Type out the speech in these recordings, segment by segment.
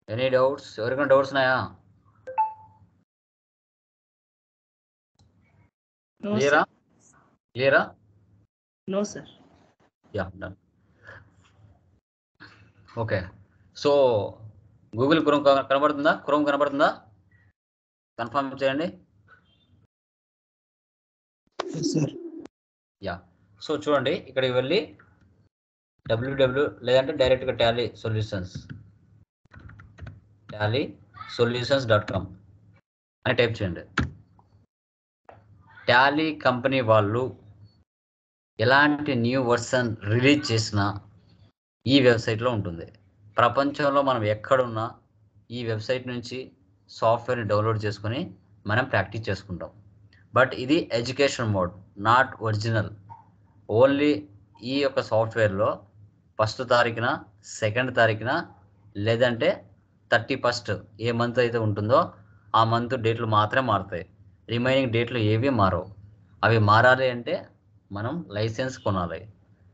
Any doubts? ఎవరికైనా doubts ఉన్నాయా? క్లియరా? క్లియరా? No sir. Ya, done. Okay, so Google Chrome కనబడుతుందా? క్రోమ్ కనబడుతుందా? కన్ఫర్మ్ చేయండి. యా, సో చూడండి ఇక్కడికి వెళ్ళి www లేదంటే డైరెక్ట్గా tallysolutions.com అని టైప్ చేయండి. టాలీ కంపెనీ వాళ్ళు ఎలాంటి న్యూ వర్షన్ రిలీజ్ చేసినా ఈ వెబ్సైట్లో ఉంటుంది. ప్రపంచంలో మనం ఎక్కడున్నా ఈ వెబ్సైట్ నుంచి సాఫ్ట్వేర్ని డౌన్లోడ్ చేసుకొని మనం ప్రాక్టీస్ చేసుకుంటాం. బట్ ఇది education mode, not original. Only ఈ యొక్క సాఫ్ట్వేర్లో 1st తారీఖున 2nd తారీఖున లేదంటే 31st ఏ మంత్ అయితే ఉంటుందో ఆ మంత్ డేట్లు మాత్రమే మారుతాయి. రిమైనింగ్ డేట్లు ఏవి మారవు. అవి మారాలి అంటే మనం లైసెన్స్ కొనాలి.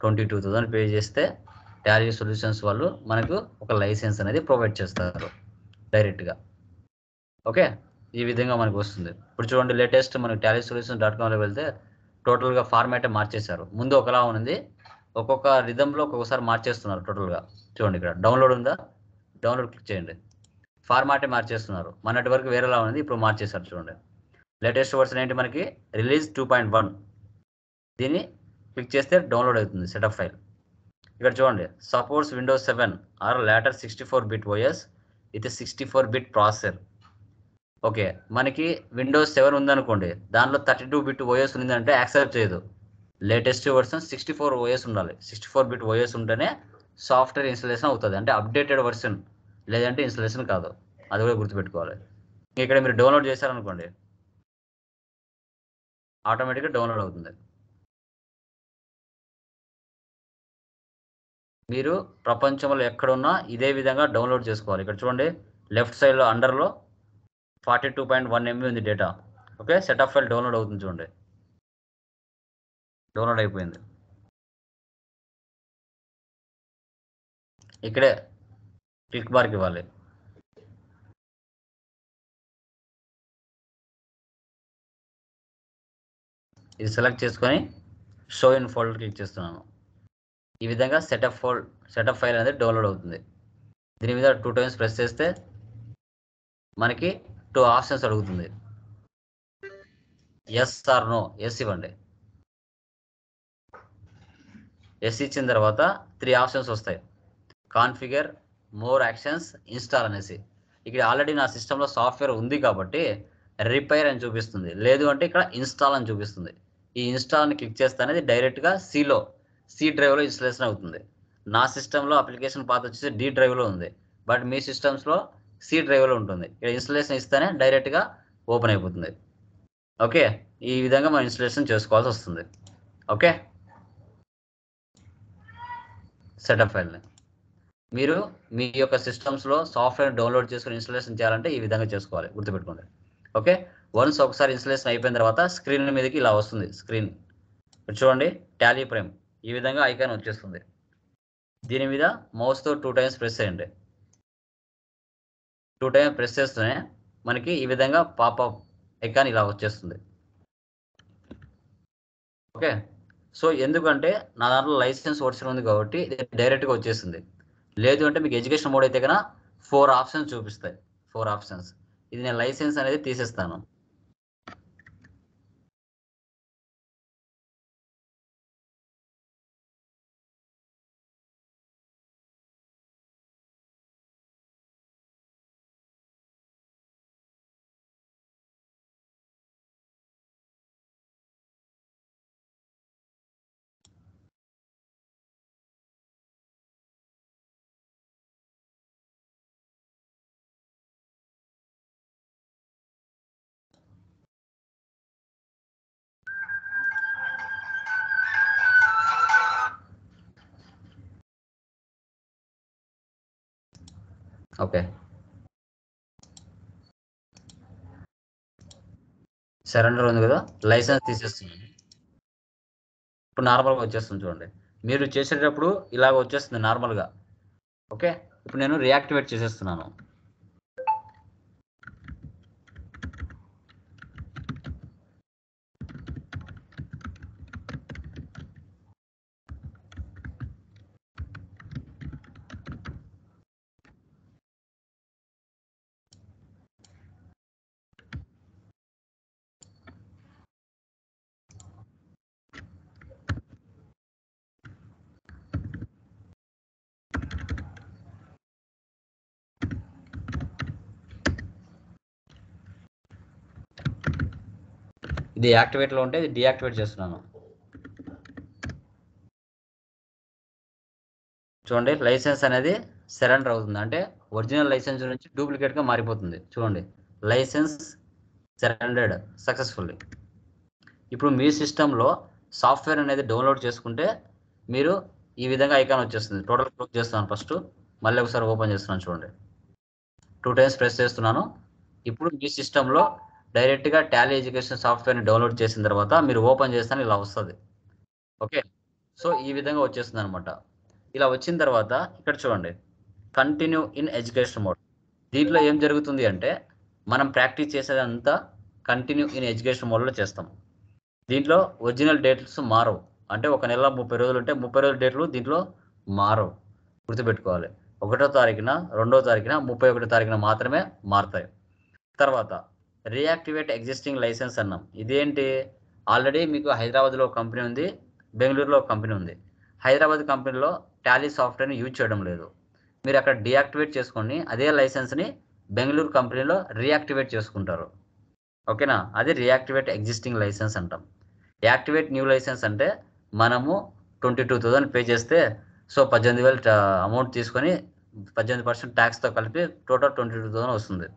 22,000 పే చేస్తే టాలీ సొల్యూషన్స్ వాళ్ళు మనకు ఒక లైసెన్స్ అనేది ప్రొవైడ్ చేస్తారు డైరెక్ట్గా. ఓకే, ఈ విధంగా మనకు వస్తుంది. ఇప్పుడు చూడండి, లేటెస్ట్ మనకు tallysolutions.comలో వెళ్తే టోటల్గా ఫార్మాటే మార్చేశారు. ముందు ఒకలా ఉంది, ఒక్కొక్క రిథంలో ఒక్కొక్కసారి మార్చేస్తున్నారు టోటల్గా. చూడండి ఇక్కడ డౌన్లోడ్ ఉందా, డౌన్లోడ్ క్లిక్ చేయండి. ఫార్మాటే మార్చేస్తున్నారు. మొన్నటి వరకు వేరేలా ఉంది, ఇప్పుడు మార్చేశారు. చూడండి లేటెస్ట్ వర్షన్ ఏంటి మనకి, రిలీజ్ 2.1. దీన్ని క్లిక్ చేస్తే డౌన్లోడ్ అవుతుంది సెటప్ ఫైల్. ఇక్కడ చూడండి, supports Windows 7 or later 64-bit OS with 64-bit processor. Okay, మనకి విండోస్ 7 ఉందనుకోండి, దానిలో 32-bit OS ఉందంటే యాక్సెప్ట్ చేయదు. లేటెస్ట్ వర్షన్ 64 OS ఉండాలి. 64-bit OS ఉంటేనే సాఫ్ట్వేర్ ఇన్స్టాలేషన్ అవుతుంది, అంటే అప్డేటెడ్ వర్షన్, లేదంటే ఇన్స్టాలేషన్ కాదు. అది కూడా గుర్తుపెట్టుకోవాలి. ఇక్కడ మీరు డౌన్లోడ్ చేశారనుకోండి, ఆటోమేటిక్గా డౌన్లోడ్ అవుతుంది. మీరు ప్రపంచంలో ఎక్కడున్నా ఇదే విధంగా డౌన్లోడ్ చేసుకోవాలి. ఇక్కడ చూడండి లెఫ్ట్ సైడ్లో అండర్లో 42.1 MB ఉంది data. Okay, setup file download అవుతుంది. చూడండి డౌన్లోడ్ అయిపోయింది. ఇక్కడే క్లిక్ బార్కి ఇవ్వాలి. ఇది సెలెక్ట్ చేసుకొని షో ఇన్ ఫోల్డర్ క్లిక్ చేస్తున్నాను. ఈ విధంగా సెటప్ ఫైల్ అనేది డౌన్లోడ్ అవుతుంది. దీని మీద 2 times ప్రెస్ చేస్తే మనకి 2 ఆప్షన్స్ అడుగుతుంది. ఎస్ ఆర్ నో, ఎస్ ఇవ్వండి. ఎస్ ఇచ్చిన తర్వాత 3 ఆప్షన్స్ వస్తాయి. కాన్ఫిగర్, మోర్ యాక్షన్స్, ఇన్స్టాల్ అనేసి. ఇక్కడ ఆల్రెడీ నా సిస్టంలో సాఫ్ట్వేర్ ఉంది కాబట్టి రిపేర్ అని చూపిస్తుంది, లేదు అంటే ఇక్కడ ఇన్స్టాల్ అని చూపిస్తుంది. ఈ ఇన్స్టాల్ని క్లిక్ చేస్తే అనేది డైరెక్ట్గా సి డ్రైవ్లో ఇన్స్టాలేషన్ అవుతుంది. నా సిస్టంలో అప్లికేషన్ పాత్ వచ్చేసి డి డ్రైవ్లో ఉంది, బట్ మీ సిస్టమ్స్లో సి డ్రైవ్లో ఉంటుంది. ఇక్కడ ఇన్స్టాలేషన్ ఇస్తేనే డైరెక్ట్గా ఓపెన్ అయిపోతుంది. ఓకే, ఈ విధంగా మనం ఇన్స్టాలేషన్ చేసుకోవాల్సి వస్తుంది. ఓకే, సెటప్ ఫైల్ని మీరు మీ యొక్క సిస్టమ్స్లో సాఫ్ట్వేర్ డౌన్లోడ్ చేసుకుని ఇన్స్టాలేషన్ చేయాలంటే ఈ విధంగా చేసుకోవాలి, గుర్తుపెట్టుకోండి. ఓకే, వన్స్ ఒకసారి ఇన్స్టాలేషన్ అయిపోయిన తర్వాత స్క్రీన్ మీదకి ఇలా వస్తుంది. స్క్రీన్ చూడండి, టాలీ ప్రైమ్ ఈ విధంగా ఐకాన్ వచ్చేస్తుంది. దీని మీద మౌస్తో 2 times ప్రెస్ చేయండి. 2 times ప్రెస్ చేస్తూనే మనకి ఈ విధంగా పాపప్ ఐకాన్ ఇలా వచ్చేస్తుంది. ఓకే, సో ఎందుకంటే నా దాంట్లో లైసెన్స్ వర్షన్ ఉంది కాబట్టి డైరెక్ట్గా వచ్చేసింది. లేదు అంటే మీకు ఎడ్యుకేషన్ మోడ్ అయితే కన్నా 4 ఆప్షన్స్ చూపిస్తాయి. 4 ఆప్షన్స్. ఇది నేను లైసెన్స్ అనేది తీసేస్తాను. ఓకే, సరెండర్ ఉంది కదా, లైసెన్స్ తీసేస్తున్నాను. ఇప్పుడు నార్మల్గా వచ్చేస్తుంది. చూడండి, మీరు చేసేటప్పుడు ఇలాగ వచ్చేస్తుంది నార్మల్గా. ఓకే, ఇప్పుడు నేను రియాక్టివేట్ చేసేస్తున్నాను. ఇది యాక్టివేట్లో ఉంటే ఇది డియాక్టివేట్ చేస్తున్నాను. చూడండి లైసెన్స్ అనేది సరెండర్ అవుతుంది, అంటే ఒరిజినల్ లైసెన్స్ నుంచి డూప్లికేట్గా మారిపోతుంది. చూడండి లైసెన్స్ సరెండర్డ్ సక్సెస్ఫుల్లీ. ఇప్పుడు మీ సిస్టంలో సాఫ్ట్వేర్ అనేది డౌన్లోడ్ చేసుకుంటే మీరు ఈ విధంగా ఐకాన్ వచ్చేస్తుంది. టోటల్ క్లోజ్ చేస్తున్నాను ఫస్ట్, మళ్ళీ ఒకసారి ఓపెన్ చేస్తున్నాను. చూడండి 2 టైమ్స్ ప్రెస్ చేస్తున్నాను. ఇప్పుడు మీ సిస్టంలో డైరెక్ట్గా టాలీ ఎడ్యుకేషన్ సాఫ్ట్వేర్ని డౌన్లోడ్ చేసిన తర్వాత మీరు ఓపెన్ చేస్తాను ఇలా వస్తుంది. ఓకే, సో ఈ విధంగా వచ్చేస్తుంది అనమాట. ఇలా వచ్చిన తర్వాత ఇక్కడ చూడండి కంటిన్యూ ఇన్ ఎడ్యుకేషన్ మోడ్. దీంట్లో ఏం జరుగుతుంది అంటే మనం ప్రాక్టీస్ చేసేదంతా కంటిన్యూ ఇన్ ఎడ్యుకేషన్ మోడ్లో చేస్తాం. దీంట్లో ఒరిజినల్ డేట్స్ మారవు, అంటే ఒక నెల 30 రోజులు ఉంటే 30 రోజుల డేట్లు దీంట్లో మారవు, గుర్తుపెట్టుకోవాలి. 1వ తారీఖున 2వ తారీఖున 31వ తారీఖున మాత్రమే మారుతాయి. తర్వాత రీయాక్టివేట్ ఎగ్జిస్టింగ్ లైసెన్స్ అన్నాం. ఇదేంటి, ఆల్రెడీ మీకు హైదరాబాద్లో ఒక కంపెనీ ఉంది, బెంగళూరులో ఒక కంపెనీ ఉంది. హైదరాబాద్ కంపెనీలో టాలీ సాఫ్ట్వేర్ని యూజ్ చేయడం లేదు, మీరు అక్కడ డియాక్టివేట్ చేసుకొని అదే లైసెన్స్ని బెంగళూరు కంపెనీలో రీయాక్టివేట్ చేసుకుంటారు. ఓకేనా, అది రీయాక్టివేట్ ఎగ్జిస్టింగ్ లైసెన్స్ అంటాం. యాక్టివేట్ న్యూ లైసెన్స్ అంటే మనము 22,000 పే చేస్తే సో 18,000 అమౌంట్ తీసుకొని 18% ట్యాక్స్తో కలిపి టోటల్ 22,000 వస్తుంది.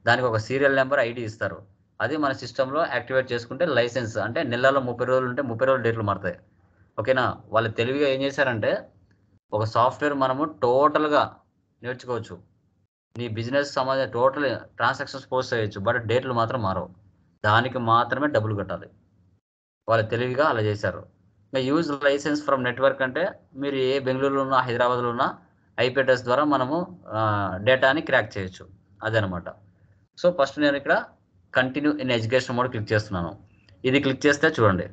దానికి ఒక సీరియల్ నెంబర్ ఐడి ఇస్తారు, అది మన సిస్టంలో యాక్టివేట్ చేసుకుంటే లైసెన్స్, అంటే నెలలో 30 రోజులు ఉంటే 30 రోజులు డేట్లు మారుతాయి. ఓకేనా, వాళ్ళు తెలివిగా ఏం చేశారంటే ఒక సాఫ్ట్వేర్ మనము టోటల్గా నేర్చుకోవచ్చు, నీ బిజినెస్ సంబంధించిన టోటల్ ట్రాన్సాక్షన్స్ పోస్ట్ చేయొచ్చు, బట్ డేట్లు మాత్రం మారవు, దానికి మాత్రమే డబ్బులు కట్టాలి. వాళ్ళు తెలివిగా అలా చేశారు. ఇంకా యూజ్ లైసెన్స్ ఫ్రమ్ నెట్వర్క్ అంటే మీరు ఏ బెంగళూరులో ఉన్నా హైదరాబాద్లో ఉన్న ఐపీ అడ్రస్ ద్వారా మనము డేటాని క్రాక్ చేయొచ్చు, అదనమాట. సో ఫస్ట్ నేను ఇక్కడ continue in education mode click చేస్తున్నాను. ఇది క్లిక్ చేస్తే చూడండి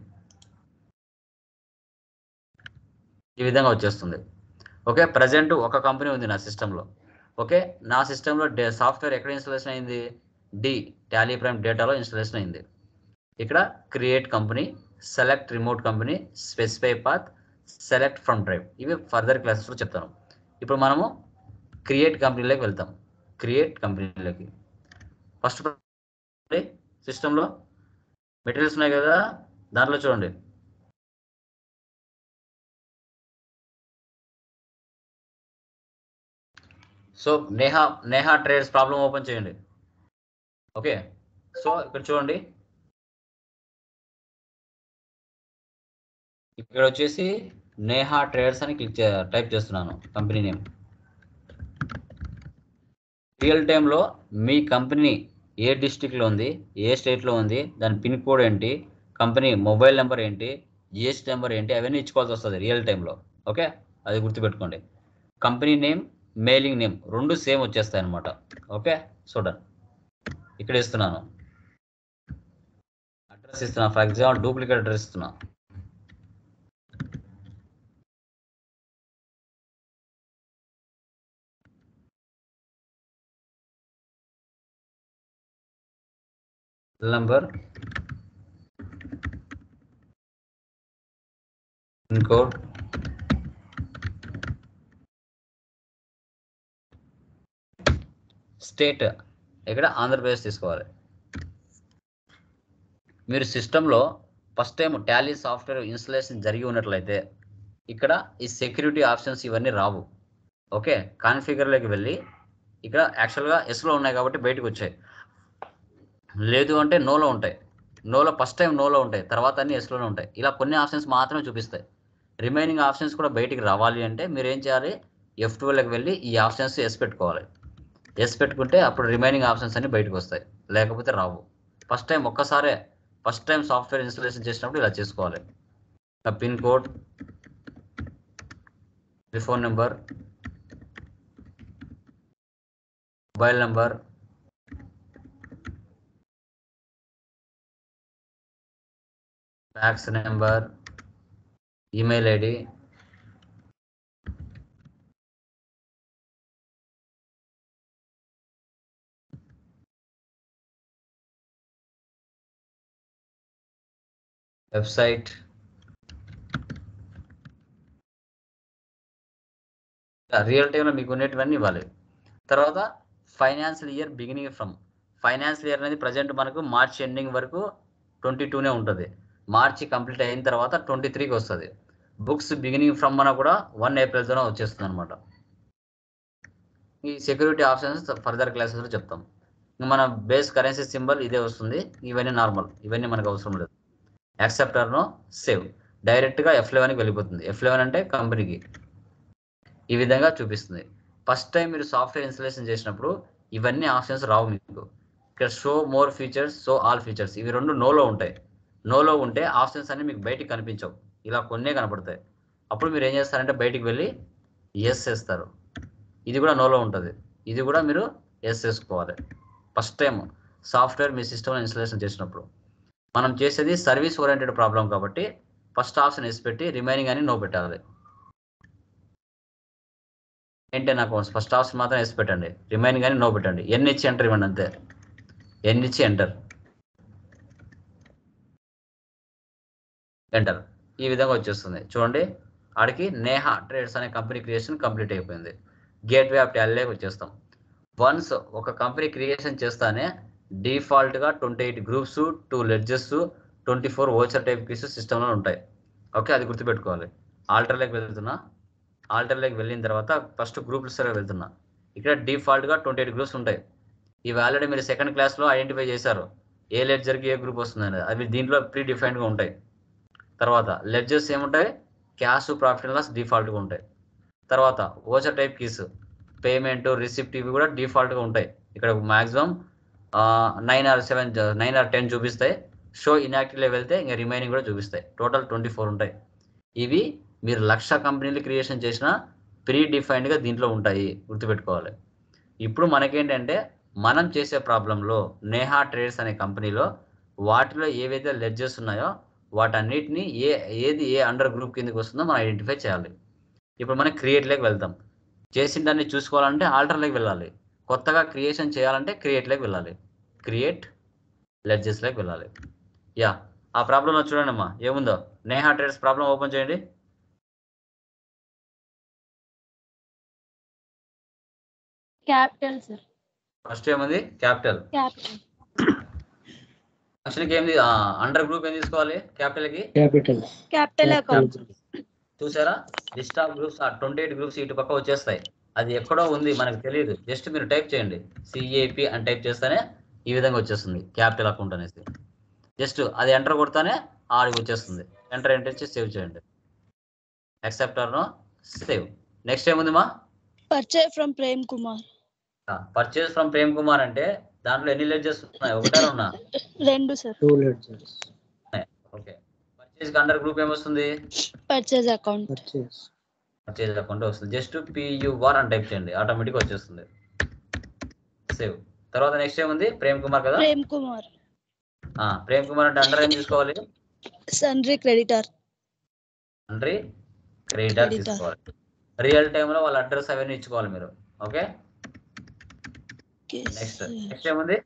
ఈ విధంగా వచ్చేస్తుంది. ఓకే, ప్రజెంట్ ఒక కంపెనీ ఉంది నా సిస్టంలో. ఓకే, నా సిస్టంలో సాఫ్ట్వేర్ ఎక్కడ ఇన్స్టాలేషన్ అయింది, టాలీ ప్రైమ్ డేటాలో ఇన్స్టాలేషన్ అయింది. ఇక్కడ create company, select remote company, specify path, select from drive, ఇవి ఫర్దర్ క్లాసెస్లో చెప్తాను. ఇప్పుడు మనము క్రియేట్ కంపెనీలోకి వెళ్తాం. క్రియేట్ కంపెనీలోకి ఫస్ట్ సిస్టంలో మెటీరియల్స్ ఉన్నాయి కదా, దాంట్లో చూడండి so Neha trades problem open చేయండి. ఓకే, సో ఇక్కడ చూడండి, ఇక్కడ వచ్చేసి నేహా ట్రేడర్స్ అని టైప్ చేస్తున్నాను కంపెనీ నేమ్. రియల్ టైంలో మీ కంపెనీ ఏ డిస్ట్రిక్ట్లో ఉంది, ఏ స్టేట్లో ఉంది, దాని పిన్ కోడ్ ఏంటి, కంపెనీ మొబైల్ నెంబర్ ఏంటి, జిఎస్టీ నెంబర్ ఏంటి, అవన్నీ ఇచ్చుకోవాల్సి వస్తుంది రియల్ టైంలో. ఓకే, అది గుర్తుపెట్టుకోండి. Company name, mailing name 2 same వచ్చేస్తాయి అనమాట. ఓకే, చూడండి ఇక్కడ ఇస్తున్నాను, అడ్రస్ ఇస్తున్నాను. ఫర్ ఎగ్జాంపుల్ డూప్లికేట్ అడ్రస్ ఇస్తున్నా. నెంబర్, పిన్ కోడ్, స్టేట్ ఇక్కడ ఆంధ్రప్రదేశ్ తీసుకోవాలి. మీరు సిస్టంలో first time Tally software installation జరిగి ఉన్నట్లయితే ఇక్కడ ఈ సెక్యూరిటీ ఆప్షన్స్ ఇవన్నీ రావు. ఓకే, కాన్ఫిగర్లోకి వెళ్ళి ఇక్కడ యాక్చువల్గా ఎస్లో ఉన్నాయి కాబట్టి బయటకు వచ్చాయి, లేదు అంటే నోలో ఉంటాయి. నోలో ఫస్ట్ టైం నోలో ఉంటాయి, తర్వాత అన్ని ఎస్లోనే ఉంటాయి. ఇలా కొన్ని ఆప్షన్స్ మాత్రమే చూపిస్తాయి. రిమైనింగ్ ఆప్షన్స్ కూడా బయటికి రావాలి అంటే మీరు ఏం చేయాలి, F12లోకి వెళ్ళి ఈ ఆప్షన్స్ ఎస్ పెట్టుకోవాలి. ఎస్ పెట్టుకుంటే అప్పుడు రిమైనింగ్ ఆప్షన్స్ అన్ని బయటకు వస్తాయి, లేకపోతే రావు. ఫస్ట్ టైం సాఫ్ట్వేర్ ఇన్స్టాలేషన్ చేసినప్పుడు ఇలా చేసుకోవాలి. Pin code, phone number, mobile number, fax number, email ID, website, real టైంలో మీకు ఉండేటివన్నీ ఇవ్వాలి. తర్వాత financial year beginning from, financial year అనేది ప్రజెంట్ మనకు మార్చ్ ఎండింగ్ వరకు 22నే ఉంటుంది. మార్చి కంప్లీట్ అయిన తర్వాత 23కి వస్తుంది. బుక్స్ బిగినింగ్ ఫ్రమ్ మన కూడా 1 ఏప్రిల్తోనే వచ్చేస్తుంది అనమాట. ఈ సెక్యూరిటీ ఆప్షన్స్ ఫర్దర్ క్లాసెస్లో చెప్తాం. మన బేస్ కరెన్సీ సింబల్ ఇదే వస్తుంది. ఇవన్నీ నార్మల్, ఇవన్నీ మనకు అవసరం లేదు. యాక్సెప్టర్ను సేవ్ డైరెక్ట్గా F11కి వెళ్ళిపోతుంది. F11 అంటే కంపెనీకి. ఈ విధంగా చూపిస్తుంది. ఫస్ట్ టైం మీరు సాఫ్ట్వేర్ ఇన్స్టాలేషన్ చేసినప్పుడు ఇవన్నీ ఆప్షన్స్ రావు మీకు. ఇక్కడ show more features, show all features, ఇవి రెండు నోలో ఉంటాయి. నోలో ఉంటే ఆప్షన్స్ అన్ని మీకు బయటికి కనిపించవు, ఇలా కొన్నే కనపడతాయి. అప్పుడు మీరు ఏం చేస్తారంటే బయటికి వెళ్ళి ఎస్ వేస్తారు. ఇది కూడా నోలో ఉంటుంది, ఇది కూడా మీరు ఎస్ వేసుకోవాలి. ఫస్ట్ టైం సాఫ్ట్వేర్ మీ సిస్టమ్లో ఇన్స్టాలేషన్ చేసినప్పుడు మనం చేసేది సర్వీస్ ఓరియంటెడ్ ప్రాబ్లం కాబట్టి ఫస్ట్ ఆప్షన్ ఎస్ పెట్టి రిమైనింగ్ అని నో పెట్టాలి. మెయింటైన్ అకౌంట్స్ ఫస్ట్ ఆప్షన్ మాత్రం ఎస్ పెట్టండి, రిమైనింగ్ అని నో పెట్టండి. ఎన్ ఇచ్చి ఎంటర్ ఇవ్వండి అంతే. ఎన్ ఇచ్చి ఎంటర్. ఈ విధంగా వచ్చేస్తుంది చూడండి. ఆడికి నేహా ట్రేడ్స్ అనే కంపెనీ క్రియేషన్ కంప్లీట్ అయిపోయింది. గేట్వే ఆఫ్ టాలీలోకి వచ్చేస్తాం. వన్స్ ఒక కంపెనీ క్రియేషన్ చేస్తానే డిఫాల్ట్గా 28 groups, 2 ledges, 24 voucher type keys సిస్టంలో ఉంటాయి. ఓకే, అది గుర్తుపెట్టుకోవాలి. ఆల్టర్లోకి వెళ్తున్నా. ఆల్టర్లోకి వెళ్ళిన తర్వాత ఫస్ట్ గ్రూప్ లిస్టర్గా వెళ్తున్నా. ఇక్కడ డిఫాల్ట్గా 28 గ్రూప్స్ ఉంటాయి. ఇవి ఆల్రెడీ మీరు సెకండ్ క్లాస్లో ఐడెంటిఫై చేశారు, ఏ లెడ్జర్కి ఏ గ్రూప్ వస్తుంది అనేది. అవి దీంట్లో ప్రీ డిఫైన్డ్గా ఉంటాయి. తర్వాత లెడ్జర్స్ ఏముంటాయి, క్యాష్, ప్రాఫిట్ అండ్ లాస్ డిఫాల్ట్గా ఉంటాయి. తర్వాత voucher type keys, payment, receipt, ఇవి కూడా డిఫాల్ట్గా ఉంటాయి. ఇక్కడ మ్యాక్సిమం 9 or 7, 9 or 10 చూపిస్తాయి. షో ఇన్యాక్టివ్లో వెళ్తే ఇంకా రిమైనింగ్ కూడా చూపిస్తాయి. టోటల్ 24 ఉంటాయి. ఇవి మీరు 1,00,000 కంపెనీలు క్రియేషన్ చేసిన ప్రీ డిఫైన్డ్గా దీంట్లో ఉంటాయి, గుర్తుపెట్టుకోవాలి. ఇప్పుడు మనకేంటంటే మనం చేసే ప్రాబ్లంలో నేహా ట్రేడ్స్ అనే కంపెనీలో వాటిలో ఏవైతే లెడ్జెస్ ఉన్నాయో వాటన్నిటిని ఏది ఏ అండర్ గ్రూప్ కిందకి వస్తుందో మనం ఐడెంటిఫై చేయాలి. ఇప్పుడు మనం క్రియేట్లోకి వెళ్తాం. చేసిన దాన్ని చూసుకోవాలంటే ఆల్టర్లోకి వెళ్ళాలి. కొత్తగా క్రియేషన్ చేయాలంటే క్రియేట్లోకి వెళ్ళాలి. క్రియేట్ లెడ్జెస్లోకి వెళ్ళాలి. యా, ఆ ప్రాబ్లంలో చూడండి అమ్మా ఏముందో. నేహా ట్రేడ్స్ ప్రాబ్లం ఓపెన్ చేయండి. Capital sir. ఫస్ట్ ఏముంది, క్యాపిటల్. ఫస్ట్కి ఏంది, అండర్ గ్రూప్ ఏం తీసుకోవాలి, క్యాపిటల్కి క్యాపిటల్ అకౌంట్. చూసారా, లిస్ట్ ఆఫ్ గ్రూప్స్ 28 గ్రూప్స్ ఇటు పక్క వచ్చేస్తాయి. అది ఎక్కడో ఉంది మనకు తెలియదు, జస్ట్ మీరు టైప్ చేయండి CAP అని టైప్ చేస్తేనే ఈ విధంగా వచ్చేస్తుంది క్యాపిటల్ అకౌంట్ అనేసి. జస్ట్ అది ఎంటర్ కొడతానే ఆడికి వచ్చేస్తుంది. ఎంటర్ ఇచ్చి సేవ్ చేయండి. యాక్సెప్టర్ను సేవ్. నెక్స్ట్ ఏముంది మా, purchase from Prem Kumar. Purchase from Prem Kumar అంటే దాంట్లో ఎన్ని లెడ్జెస్ ఉన్నాయి, ఒకటా రెండా? 2 sir. 2 ledgers. Okay, purchase under group ఏమొస్తుంది, పర్చేజ్ అకౌంట్. పర్చేజ్ అకౌంట్ వస్తుంది. జస్ట్ PUR అని టైప్ చేయండి, ఆటోమేటిక్ వచ్చేస్తుంది. సేవ్. తర్వాత నెక్స్ట్ ఏముంది, ప్రేమ్ కుమార్ కదా. ప్రేమ్ కుమార్. ప్రేమ్ కుమార్ అంటే అండర్ ఏం తీసుకోవాలి, సండ్రీ క్రెడిటర్. సండ్రీ క్రెడిటర్ తీసుకోవాలి. రియల్ టైంలో వాళ్ళ అడ్రస్ అవన్నీ ఇచ్చుకోవాలి మీరు. ఓకే, నెక్స్ట్ ఏముంది,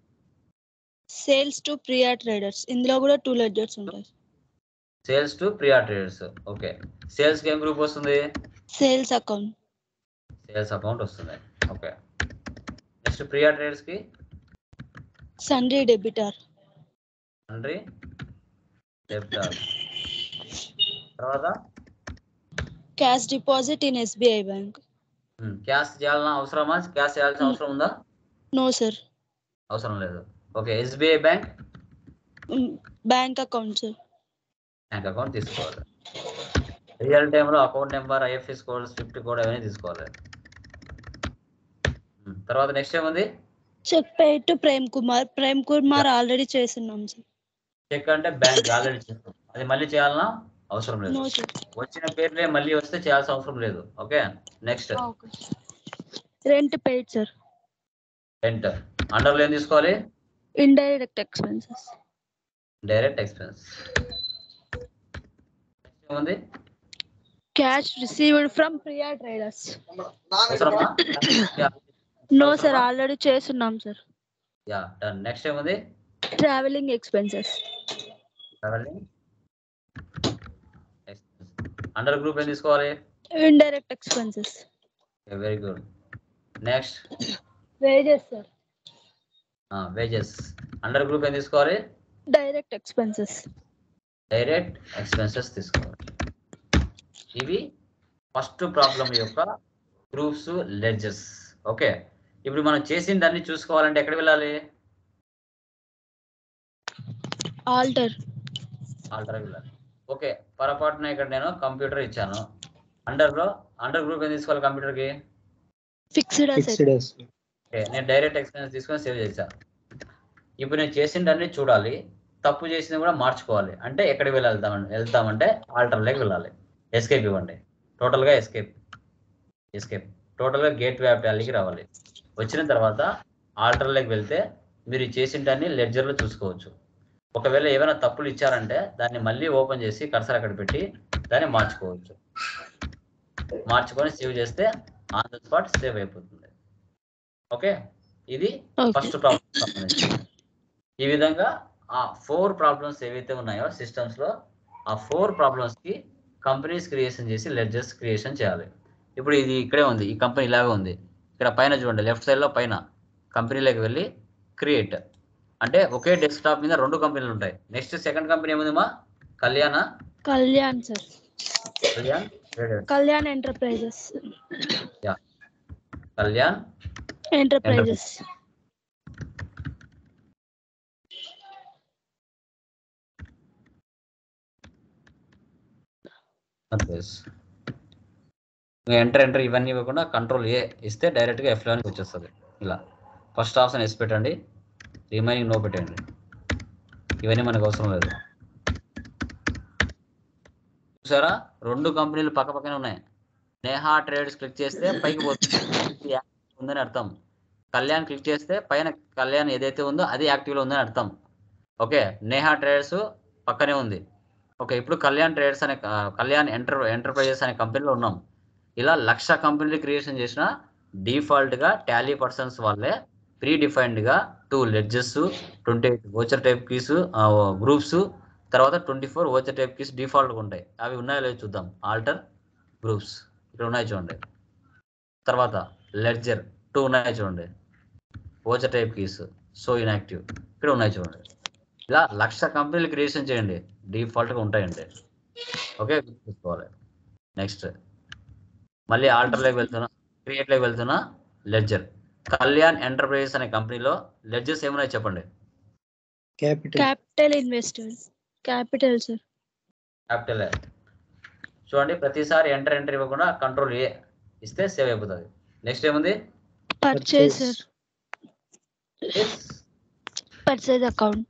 సేల్స్ టు ప్రియా ట్రేడర్స్. ఇందులో కూడా 2 లెడ్జర్స్ ఉంటాయి. Sales to Priya traders. Okay, sales కి ఏం గ్రూప్ వస్తుంది, సేల్స్ అకౌంట్. సేల్స్ అకౌంట్ వస్తుంది. ఓకే, నెక్స్ట్ ప్రియా ట్రేడర్స్ కి సండ్రీ డెబిటర్. Sundry debtor. తర్వాత cash deposit in SBI bank. Cash చేయాలన్నా అవసరమా, క్యాష్ చేయాల్సిన అవసరం ఉందా? నో సార్, అవసరం లేదు. Okay, SBI bank bank account sir. Bank account తీసుకోవాలి. రియల్ టైంలో account number, IFSC code, swift code అవన్నీ తీసుకోవాలి. తర్వాత నెక్స్ట్ ఏముంది, cheque paid to Prem Kumar. Prem Kumar already చేస్తున్నాం సార్. చెక్ అంటే బ్యాంక్ ఆల్రెడీ చేస్తాం, అది మళ్ళీ చేయాలన్నా అవసరం లేదు. వచ్చిన పేర్లే మళ్ళీ వస్తే చేయాల్సిన అవసరం లేదు. Okay, next rent paid sir. Rent అండర్లో ఏం తీసుకోవాలి, ఇండైరెక్ట్ ఎక్స్పెన్సెస్. Direct expense. ఏముంది, cash received from Priya traders. అవసరమా? నో సార్, ఆల్రెడీ చేస్తున్నాం సార్. Ya, done. నెక్స్ట్ ఏముంది, travelling expenses. Travelling under group ఏం తీసుకోవాలి, indirect expenses. Very good. Next wages sir. Wages under group ఏం తీసుకోవాలి, డైరెక్ట్ ఎక్స్పెన్సెస్. డైరెక్ట్ ఎక్స్పెన్సెస్ తీసుకోవాలి. ఇవి ఫస్ట్ ప్రాబ్లం యొక్క ప్రూఫ్స్, లెడ్జర్స్. ఓకే, ఇప్పుడు మనం చేసిన దాన్ని చూసుకోవాలంటే ఎక్కడ వెళ్ళాలి? ఆల్టర్ వెళ్ళాలి. ఓకే, పొరపాటున ఇక్కడ నేను కంప్యూటర్ ఇచ్చాను. అండర్ గ్రూప్ ఏం తీసుకోవాలి కంప్యూటర్కి? Fixed asset. ఓకే, నేను డైరెక్ట్ ఎక్స్పెన్స్ తీసుకొని సేవ్ చేశాను. ఇప్పుడు నేను చేసిన దాన్ని చూడాలి, తప్పు చేసింది కూడా మార్చుకోవాలి. అంటే ఎక్కడికి వెళ్తామంటే ఆల్టర్లోకి వెళ్ళాలి. ఎస్కేప్ ఇవ్వండి. టోటల్గా ఎస్కేప్ టోటల్గా గేట్వే ఆఫ్ టాలీకి రావాలి. వచ్చిన తర్వాత ఆల్టర్లోకి వెళ్తే మీరు చేసిన దాన్ని లెడ్జర్లో చూసుకోవచ్చు. ఒకవేళ ఏమైనా తప్పులు ఇచ్చారంటే దాన్ని మళ్ళీ ఓపెన్ చేసి కర్సర్ అక్కడ పెట్టి దాన్ని మార్చుకోవచ్చు. మార్చుకొని సేవ్ చేస్తే ఆన్ ద స్పాట్ సేవ్ అయిపోతుంది. ఓకే, ఇది ఫస్ట్ ప్రాబ్లం సంబంధించి. ఈ విధంగా ఆ 4 ప్రాబ్లమ్స్ ఏవైతే ఉన్నాయో సిస్టమ్స్లో, ఆ 4 ప్రాబ్లమ్స్కి కంపెనీస్ క్రియేషన్ చేసి లెడ్జర్స్ క్రియేషన్ చేయాలి. ఇప్పుడు ఇది ఇక్కడే ఉంది, ఈ కంపెనీ ఇలాగే ఉంది. ఇక్కడ పైన చూడండి, లెఫ్ట్ సైడ్లో పైన కంపెనీలోకి వెళ్ళి క్రియేట్ అంటే ఒకే డెస్క్టాప్ మీద 2 కంపెనీలు ఉంటాయి. నెక్స్ట్ సెకండ్ కంపెనీ ఏముందమ్మా? Kalyan sir. Kalyan enterprises. Kalyan enterprises. Enter ఇవన్నీ ఇవ్వకుండా కంట్రోల్ ఏ ఇస్తే డైరెక్ట్గా F11కి వచ్చేస్తుంది. ఇలా ఫస్ట్ ఆప్షన్ ఎస్ పెట్టండి, రిమైనింగ్ నో పెట్టండి. ఇవన్నీ మనకు అవసరం లేదు. చూసారా, 2 కంపెనీలు పక్క పక్కనే ఉన్నాయి. నేహా ట్రేడర్స్ క్లిక్ చేస్తే పైకి పోతుంది, ఉందని అర్థం. కళ్యాణ్ క్లిక్ చేస్తే పైన కళ్యాణ్ ఏదైతే ఉందో అది యాక్టివ్లో ఉందని అర్థం. ఓకే, నేహా ట్రేడర్స్ పక్కనే ఉంది. ఓకే, ఇప్పుడు కళ్యాణ్ ఎంటర్ప్రైజెస్ అనే కంపెనీలో ఉన్నాం. ఇలా 1,00,000 కంపెనీలు క్రియేషన్ చేసిన డిఫాల్ట్గా టాలీ పర్సన్స్ వాళ్ళే ప్రీ డిఫైన్డ్గా 2 ledgers, 28 voucher type keys groups, తర్వాత 24 వోచర్ టైప్ కీస్ డిఫాల్ట్గా ఉంటాయి. అవి ఉన్నాయో లేదో చూద్దాం. ఆల్టర్ గ్రూప్స్ ఇక్కడ ఉన్నాయి చూడండి. తర్వాత లెడ్జర్ 2 ఉన్నాయి చూడండి. Voucher type keys so inactive ఇక్కడ ఉన్నాయి చూడండి. ఇలా 1,00,000 కంపెనీలు క్రియేషన్ చేయండి, డిఫాల్ట్గా ఉంటాయండి. ఓకే, చూసుకోవాలి. నెక్స్ట్ మళ్ళీ ఆల్టర్లోకి వెళ్తున్నా, క్రియేట్లోకి వెళ్తున్నా. లెడ్జర్ కళ్యాణ్ ఎంటర్ప్రైజెస్ అనే కంపెనీలో లెడ్జర్స్ ఏమున్నాయి చెప్పండి? Capital investor. Capital sir. Capital చూడండి, ప్రతిసారి ఎంటర్ ఇవ్వకుండా కంట్రోల్ ఏ ఇస్తే సేవ్ అయిపోతుంది. నెక్స్ట్ ఏముంది? పర్చేసర్. Purchase account.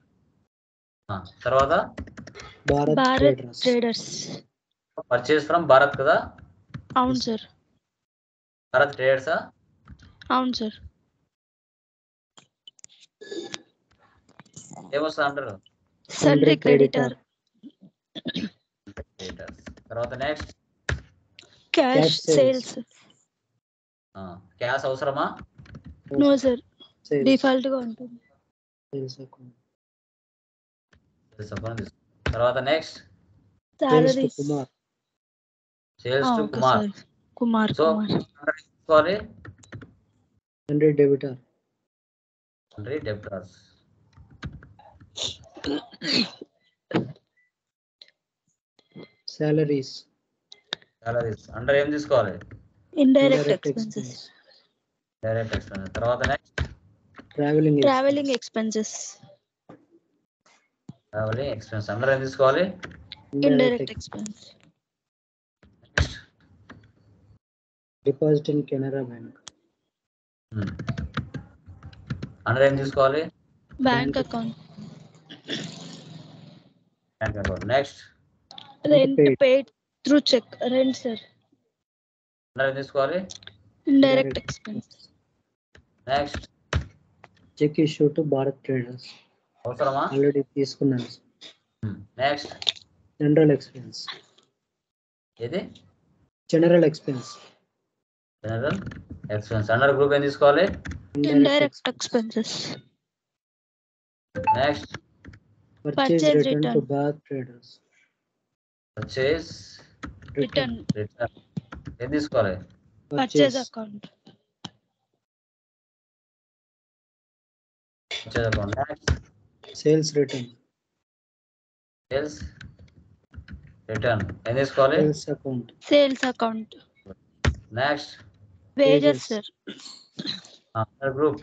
తర్వాత Bharat traders. Purchase from Bharat కదా? అవును సార్. భారత్ ట్రేడర్సా? అవును సార్. ఏమొస్తా అంటారు? Sundry creditor. తర్వాత నెక్స్ట్ క్యాష్ సేల్స్. క్యాష్ అవసరమా? నో సార్, డిఫాల్ట్ గా ఉంటుంది. తర్వాత next salaries. Sales to Kumar. So తీసుకోవాలి sundry debtor. Debtors. Salaries under ఏం తీసుకోవాలి? Indirect expenses. Direct expenses. తర్వాత నెక్స్ట్ ట్రావెలింగ్ ఎక్స్పెన్సెస్. అండర్ ఏం తీసుకోవాలి? Indirect expense. Deposit in Canara bank. Under ఏం తీసుకోవాలి? Bank account. Next rent paid through cheque. Rent sir. Under ఏం తీసుకోవాలి? Indirect expense. Next cheque issue to Bharat traders. అవసరమా? Already తీసుకున్నాను. Next general expense. ఇది general expense. Under group ఏం తీసుకోవాలి? Indirect expenses. Next purchase return to Bharat traders. Purchase return. ఏం తీసుకోవాలి? Purchase account. Sales return. Sales return ఏం తీసుకోవాలి? Sales account. Sales account. Next wages Wages. Sir. Group.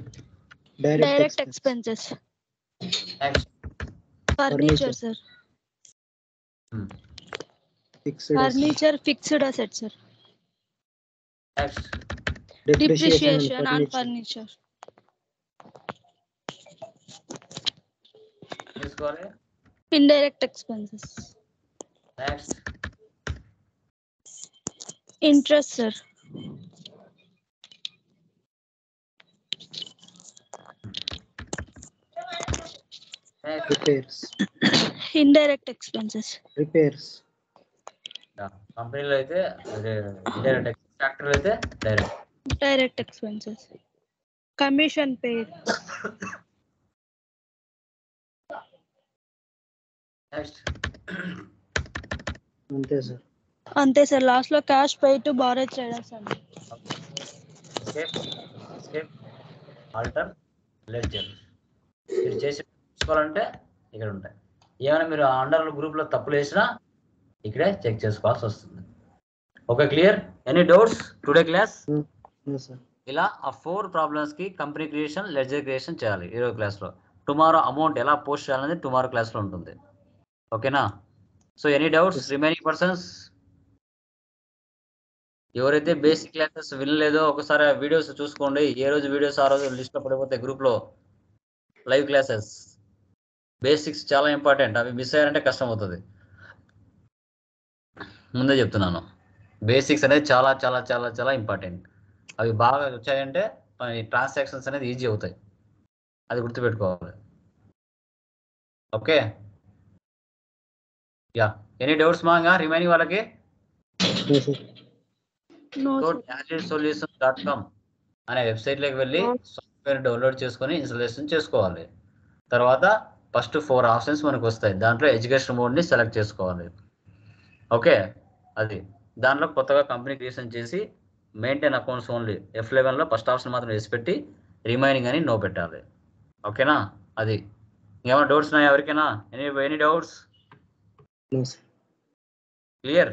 Direct expenses. Next furniture sir. Fixed furniture fixed asset sir. Next depreciation on furniture. తీసుకోవాలి. Indirect expenses. Next interest sir. Next repairs. Indirect expenses. Repairs. కంపెనీలో అయితే direct, ఫ్యాక్టరీలో అయితే direct. Direct expenses. Commission paid. Next అంతే sir. అంతే sir. Last లో cash pay to బారో traders అండి. ఆల్టర్ లెడ్జర్ మీరు చేసి చూసుకోవాలంటే ఇక్కడ ఉంటాయి. ఏమైనా మీరు అండర్ గ్రూప్లో తప్పులు వేసినా ఇక్కడే చెక్ చేసుకోవాల్సి వస్తుంది. Okay, clear? Any doubts today class? Sir. ఇలా ఆ 4 ప్రాబ్లమ్స్కి కంపెనీ క్రియేషన్, లెడ్జర్ క్రియేషన్ చేయాలి ఈరోజు క్లాస్లో. టుమారో అమౌంట్ ఎలా పోస్ట్ చేయాలనేది టుమారో క్లాస్లో ఉంటుంది. ఓకేనా? So any doubts remaining persons? ఎవరైతే బేసిక్ క్లాసెస్ వినలేదో ఒకసారి వీడియోస్ చూసుకోండి. ఏ రోజు వీడియోస్ ఆ రోజు లిస్ట్లో పడిపోతాయి గ్రూప్లో. లైవ్ క్లాసెస్ బేసిక్స్ చాలా ఇంపార్టెంట్. అవి మిస్ అయ్యారంటే కష్టం అవుతుంది. ముందే చెప్తున్నాను, బేసిక్స్ అనేది చాలా చాలా చాలా చాలా ఇంపార్టెంట్. అవి బాగా వచ్చాయంటే ట్రాన్సాక్షన్స్ అనేది ఈజీ అవుతాయి. అది గుర్తుపెట్టుకోవాలి. Okay, ya. ఎనీ డౌట్స్ మాగా రిమైనింగ్ వాళ్ళకి? solution.com అనే వెబ్సైట్లోకి వెళ్ళి సాఫ్ట్వేర్ డౌన్లోడ్ చేసుకొని ఇన్స్టాలేషన్ చేసుకోవాలి. తర్వాత ఫస్ట్ 4 ఆప్షన్స్ మనకు వస్తాయి. దాంట్లో ఎడ్యుకేషన్ మోడ్ని సెలెక్ట్ చేసుకోవాలి. ఓకే, అది దాంట్లో కొత్తగా కంపెనీ క్రియేషన్ చేసి మెయింటైన్ అకౌంట్స్ ఓన్లీ F11లో ఫస్ట్ ఆప్షన్ మాత్రం వేసి పెట్టి రిమైనింగ్ అని నో పెట్టాలి. ఓకేనా? అది ఏమైనా డౌట్స్ ఉన్నాయా ఎవరికైనా? Any doubts? క్లియర్?